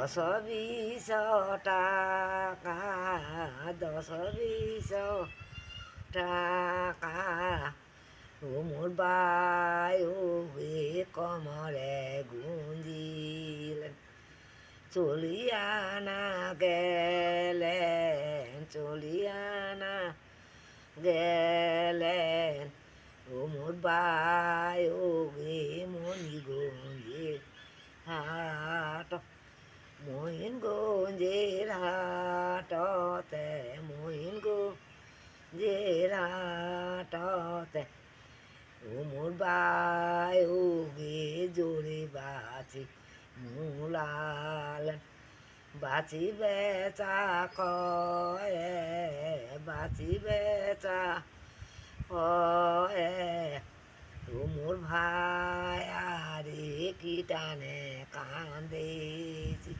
দশ বিশ টাকা, 10-20 টাকা মোর বায়ুবে কমরে গুঞ্জিলেন, চলিয়া না গেলেন, চলিয়া না গেলেন মোর বায়ুবে মণিগঞ্জের হাট, মহিনগঞ্জের হাটতে, মহিনগঞ্জের হাটতে মোর বায়ুবে জোরে বাঁচি মুলালেন, বাঁচি বেচা কয়ে, বাঁচি বেচা কয়ে মোর ভাই আরে কি টানে কান্দেছি।